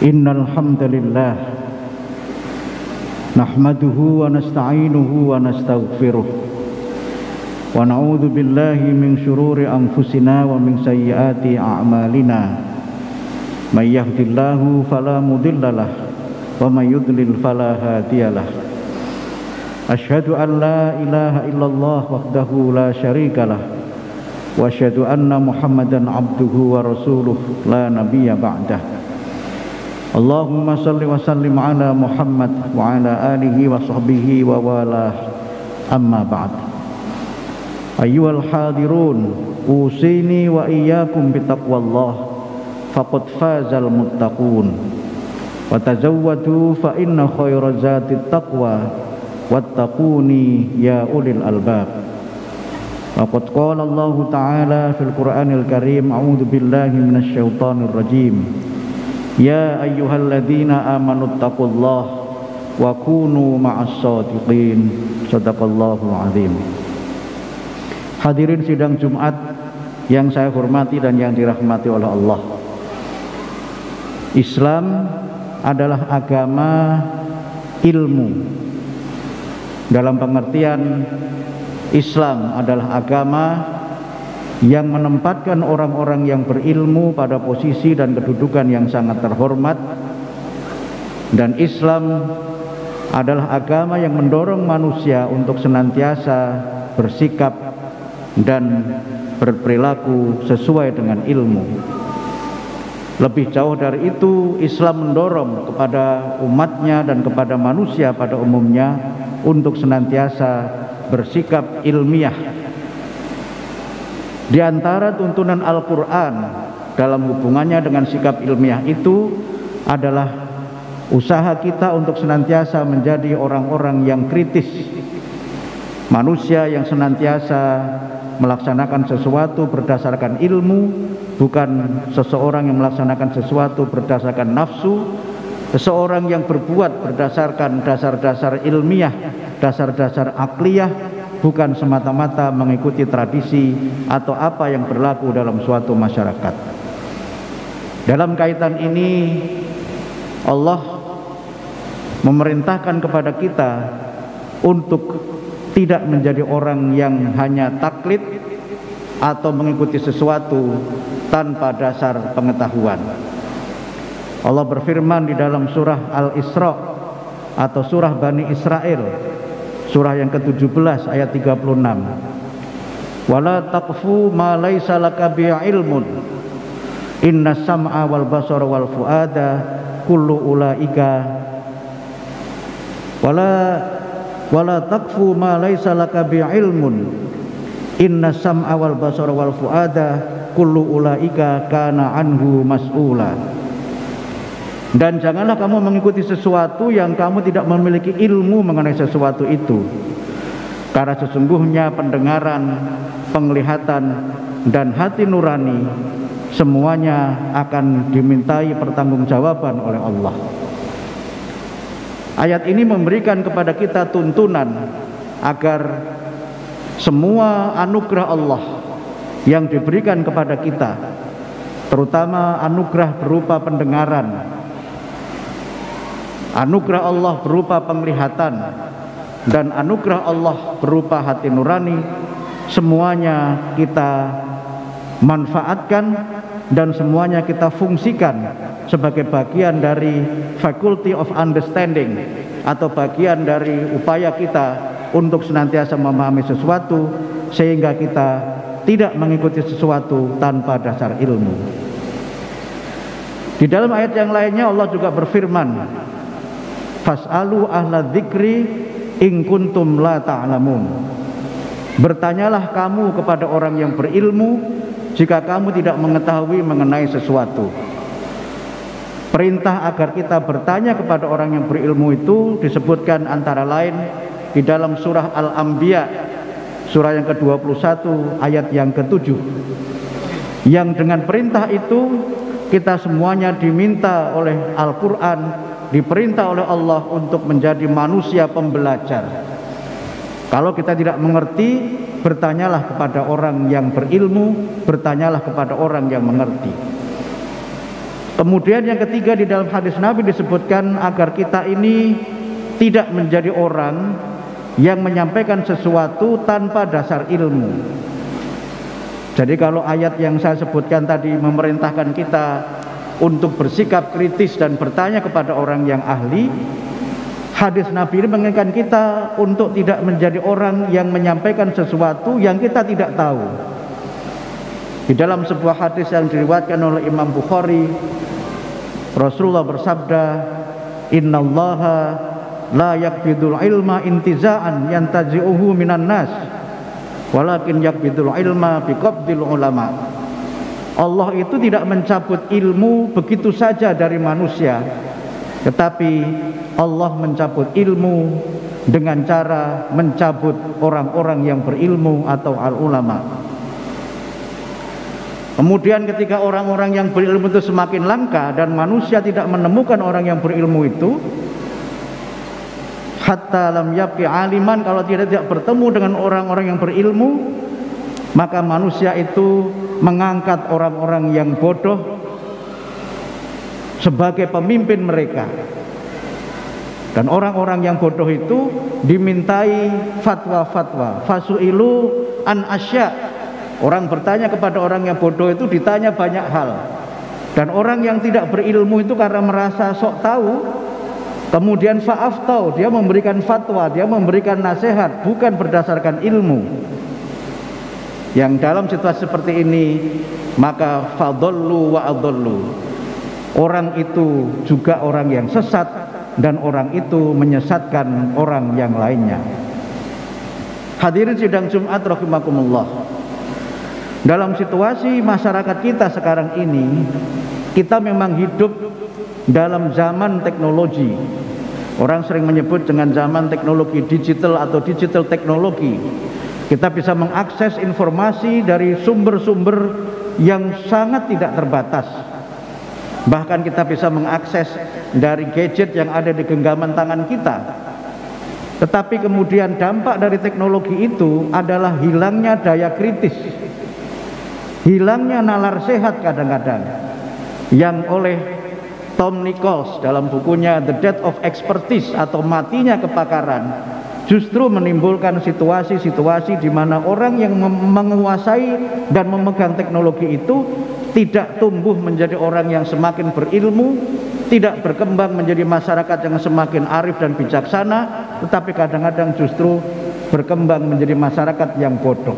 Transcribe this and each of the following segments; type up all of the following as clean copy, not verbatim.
Innal hamdalillah nahmaduhu wa nasta'inuhu wa nastaghfiruh wa na'udzu billahi min syururi anfusina wa min sayyiati a'malina. May yahdihillahu fala mudhillalah wa may yudlil fala hadiyalah. Asyhadu an la ilaha illallah wahdahu la syarikalah wa asyhadu anna Muhammadan abduhu wa rasuluh la nabiyya ba'dah. Allahumma salli wa sallim ala Muhammad wa ala alihi wa sahbihi wa walah, amma ba'd. Ayyuhal hadirun, usini wa iyyakum bitaqwallah faqad fazal muttaqun wa tazawwadu fa inna khairaz zati taqwa wattaquni ya ulil albab. Waqad qala Allah ta'ala fil Qur'anil Karim, a'udzu billahi minasy syaithanir rajim. Ya ayyuhalladzina amanu taqullaha wa kunu ma'as shadiqin. Shadaqallahul azim. Hadirin sidang Jumat yang saya hormati dan yang dirahmati oleh Allah. Islam adalah agama ilmu. Dalam pengertian Islam adalah agama yang menempatkan orang-orang yang berilmu pada posisi dan kedudukan yang sangat terhormat, dan Islam adalah agama yang mendorong manusia untuk senantiasa bersikap dan berperilaku sesuai dengan ilmu. Lebih jauh dari itu, Islam mendorong kepada umatnya dan kepada manusia pada umumnya untuk senantiasa bersikap ilmiah. Di antara tuntunan Al-Quran dalam hubungannya dengan sikap ilmiah itu adalah usaha kita untuk senantiasa menjadi orang-orang yang kritis, manusia yang senantiasa melaksanakan sesuatu berdasarkan ilmu, bukan seseorang yang melaksanakan sesuatu berdasarkan nafsu, seseorang yang berbuat berdasarkan dasar-dasar ilmiah, dasar-dasar akliyah, bukan semata-mata mengikuti tradisi atau apa yang berlaku dalam suatu masyarakat. Dalam kaitan ini, Allah memerintahkan kepada kita untuk tidak menjadi orang yang hanya taklid atau mengikuti sesuatu tanpa dasar pengetahuan. Allah berfirman di dalam surah Al-Isra atau surah Bani Israel, surah yang ke-17 ayat 36. Wala taqfu ma laisa laka bi'ilmun inna sam'a wal basara wal fuada kullu ulaika wala taqfu ma laisa laka bi'ilmun inna sam'a wal basara wal fuada kullu ulaika kana anhu mas'ula. Dan janganlah kamu mengikuti sesuatu yang kamu tidak memiliki ilmu mengenai sesuatu itu, karena sesungguhnya pendengaran, penglihatan, dan hati nurani semuanya akan dimintai pertanggungjawaban oleh Allah. Ayat ini memberikan kepada kita tuntunan agar semua anugerah Allah yang diberikan kepada kita, terutama anugerah berupa pendengaran, anugerah Allah berupa penglihatan, dan anugerah Allah berupa hati nurani, semuanya kita manfaatkan dan semuanya kita fungsikan sebagai bagian dari faculty of understanding, atau bagian dari upaya kita untuk senantiasa memahami sesuatu sehingga kita tidak mengikuti sesuatu tanpa dasar ilmu. Di dalam ayat yang lainnya Allah juga berfirman, fas'alu ahla dzikri in kuntum la ta'lamun. Bertanyalah kamu kepada orang yang berilmu jika kamu tidak mengetahui mengenai sesuatu. Perintah agar kita bertanya kepada orang yang berilmu itu disebutkan antara lain di dalam surah Al-Anbiya, surah yang ke-21 ayat yang ke-7, yang dengan perintah itu kita semuanya diminta oleh Al-Quran, diperintah oleh Allah untuk menjadi manusia pembelajar. Kalau kita tidak mengerti, bertanyalah kepada orang yang berilmu, bertanyalah kepada orang yang mengerti. Kemudian yang ketiga, di dalam hadis Nabi disebutkan agar kita ini tidak menjadi orang yang menyampaikan sesuatu tanpa dasar ilmu. Jadi kalau ayat yang saya sebutkan tadi memerintahkan kita untuk bersikap kritis dan bertanya kepada orang yang ahli, hadis Nabi ini mengingatkan kita untuk tidak menjadi orang yang menyampaikan sesuatu yang kita tidak tahu. Di dalam sebuah hadis yang diriwayatkan oleh Imam Bukhari, Rasulullah bersabda, "Innallaha la yaqbidul ilma intiza'an yantazi'uhu minan nas, walakin yaqbidul ilma biqabdil ulama." Allah itu tidak mencabut ilmu begitu saja dari manusia, tetapi Allah mencabut ilmu dengan cara mencabut orang-orang yang berilmu atau al-ulama. Kemudian ketika orang-orang yang berilmu itu semakin langka dan manusia tidak menemukan orang yang berilmu itu, hatta lam yabqi aliman, kalau tidak bertemu dengan orang-orang yang berilmu, maka manusia itu mengangkat orang-orang yang bodoh sebagai pemimpin mereka. Dan orang-orang yang bodoh itu dimintai fatwa-fatwa, fasu'ilu an asya. Orang bertanya kepada orang yang bodoh itu ditanya banyak hal. Dan orang yang tidak berilmu itu karena merasa sok tahu, kemudian fa'aftau, dia memberikan fatwa, dia memberikan nasihat bukan berdasarkan ilmu. Yang dalam situasi seperti ini, maka fadallu wa adallu. Orang itu juga orang yang sesat, dan orang itu menyesatkan orang yang lainnya. Hadirin sidang Jumat rahimakumullah. Dalam situasi masyarakat kita sekarang ini, kita memang hidup dalam zaman teknologi. Orang sering menyebut dengan zaman teknologi digital atau digital teknologi. Kita bisa mengakses informasi dari sumber-sumber yang sangat tidak terbatas. Bahkan kita bisa mengakses dari gadget yang ada di genggaman tangan kita. Tetapi kemudian dampak dari teknologi itu adalah hilangnya daya kritis, hilangnya nalar sehat kadang-kadang, yang oleh Tom Nichols dalam bukunya The Death of Expertise atau matinya kepakaran, justru menimbulkan situasi-situasi di mana orang yang menguasai dan memegang teknologi itu tidak tumbuh menjadi orang yang semakin berilmu, tidak berkembang menjadi masyarakat yang semakin arif dan bijaksana, tetapi kadang-kadang justru berkembang menjadi masyarakat yang bodoh.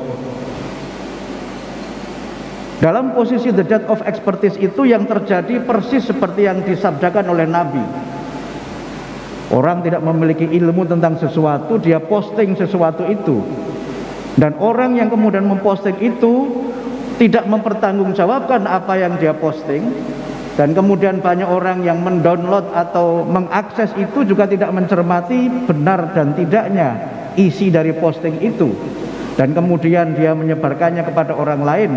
Dalam posisi the death of expertise itu yang terjadi persis seperti yang disabdakan oleh Nabi. Orang tidak memiliki ilmu tentang sesuatu, dia posting sesuatu itu. Dan orang yang kemudian memposting itu tidak mempertanggungjawabkan apa yang dia posting. Dan kemudian banyak orang yang mendownload atau mengakses itu juga tidak mencermati benar dan tidaknya isi dari posting itu. Dan kemudian dia menyebarkannya kepada orang lain.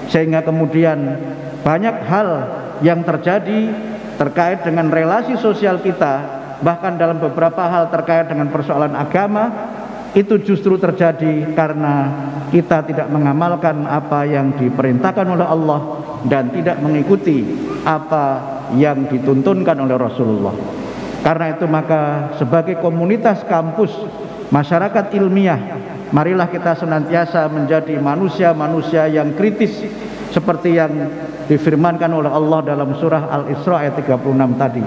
Sehingga kemudian banyak hal yang terjadi terkait dengan relasi sosial kita, bahkan dalam beberapa hal terkait dengan persoalan agama, itu justru terjadi karena kita tidak mengamalkan apa yang diperintahkan oleh Allah dan tidak mengikuti apa yang dituntunkan oleh Rasulullah. Karena itu maka sebagai komunitas kampus masyarakat ilmiah, marilah kita senantiasa menjadi manusia-manusia yang kritis seperti yang difirmankan oleh Allah dalam surah Al-Isra ayat 36 tadi.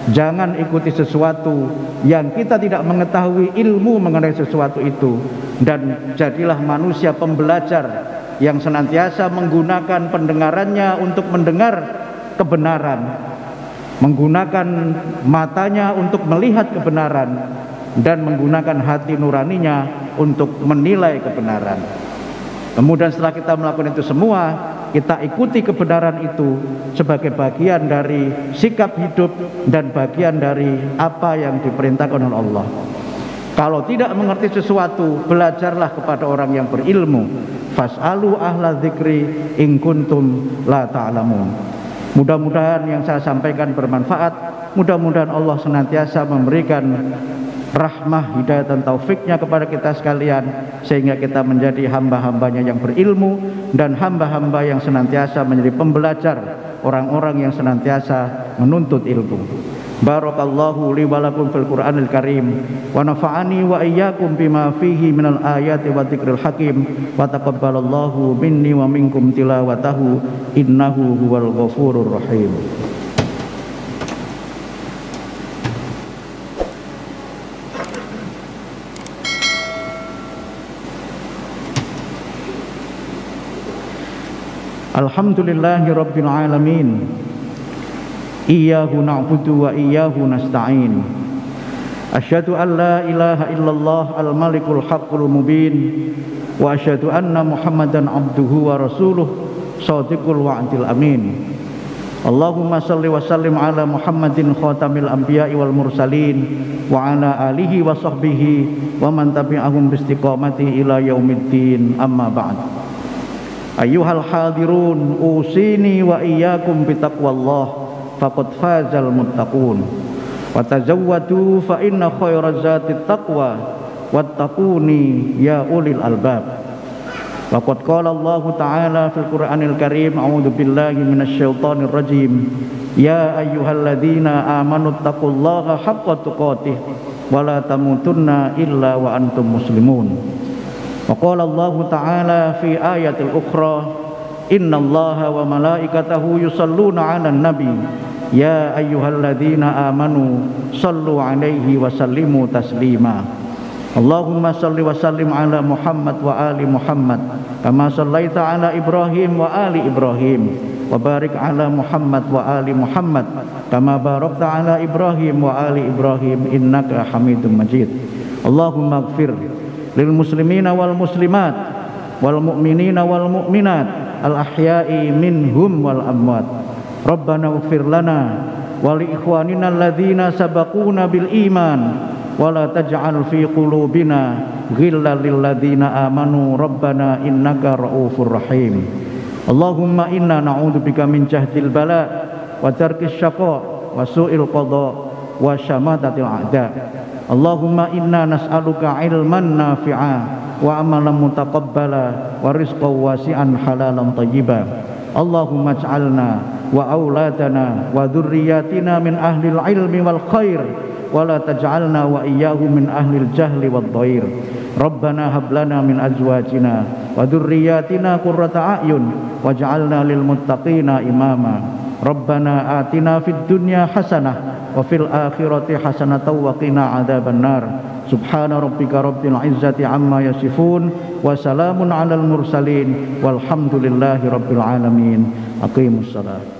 Jangan ikuti sesuatu yang kita tidak mengetahui ilmu mengenai sesuatu itu, dan jadilah manusia pembelajar yang senantiasa menggunakan pendengarannya untuk mendengar kebenaran, menggunakan matanya untuk melihat kebenaran, dan menggunakan hati nuraninya untuk menilai kebenaran. Kemudian setelah kita melakukan itu semua, kita ikuti kebenaran itu sebagai bagian dari sikap hidup dan bagian dari apa yang diperintahkan oleh Allah. Kalau tidak mengerti sesuatu, belajarlah kepada orang yang berilmu. Fas'alu ahla dzikri in kuntum la ta'lamun. Mudah-mudahan yang saya sampaikan bermanfaat. Mudah-mudahan Allah senantiasa memberikan rahmah, hidayah dan taufiknya kepada kita sekalian, sehingga kita menjadi hamba-hambanya yang berilmu dan hamba-hamba yang senantiasa menjadi pembelajar orang-orang yang senantiasa menuntut ilmu. Barakallahu li wa lakum fil Qur'anil Karim wa nafa'ani wa iyyakum bima fihi minal ayati wa dzikril hakim wa taqabbalallahu minni wa minkum tilawatahu innahu huwal ghafurur rahim. Alhamdulillahi rabbil alamin. Iyyahu na'budu wa iyyahu nasta'in. Asyhadu an la ilaha illallah al-malikul haqqul mubin wa asyhadu anna Muhammadan abduhu wa rasuluh shadiqul wa'dil amin. Allahumma salli wa sallim ala Muhammadin khatamil anbiya'i wal mursalin wa ala alihi wa sahbihi wa man tabi'ahum bi istiqamati ila yaumiddin, amma ba'd. Ayyuhal hadirun, usini wa iyyakum bitaqwallah faqad fazal muttaqun wa tazawwadu fa inna khairaz zati taqwa wattaquni ya ulil albab. Laqad qala Allah ta'ala fil Qur'anil Karim, a'udzu billahi minasy syaithanir rajim, ya ayyuhalladzina amanu taqullaha haqqa tuqatih wa la tamutunna illa wa antum muslimun. Wa qala Allah ta'ala fi ayatil ukhra, innallaha wa malaikatahu yusalluna 'alan nabi ya ayyuhalladzina amanu sallu 'alaihi wa sallimu taslima. Allahumma salli wa sallim ala Muhammad wa ali Muhammad kama sallaita ala Ibrahim wa ali Ibrahim wa barik ala Muhammad wa ali Muhammad kama barakta ala Ibrahim wa ali Ibrahim innaka Hamidum Majid. Allahumma ighfir lil muslimina wal muslimat wal mu'minina wal mu'minat al ahya'i minhum wal amwat. Rabbana ighfir lana wa li ikhwanina alladzina sabaquna bil iman wa la taj'al fi qulubina ghillan lil ladzina amanu rabbana innaka raufur rahim. Allahumma inna na'udzubika min jahdil bala wa tarkis syaqa wa su'il qada wa syamatatil a'da. Allahumma inna nas'aluka ilman nafi'a wa amalan mutaqabbala wa rizqan wasi'an halalan thayyiba. Allahumma ij'alna wa auladana wa dzurriyyatina min ahlil ilmi wal khair wa la taj'alna wa iyyahum min ahlil jahli wad dhair. Rabbana hab lana min azwajina wa dzurriyyatina qurrata a'yun waj'alna lil muttaqina imama. Rabbana atina fid dunya hasanah wa fil akhirati hasanatan wa qina adzabannar. Subhana rabbika rabbil izzati amma yasifun wa salamun alal mursalin walhamdulillahi rabbil alamin. Aqimus salat.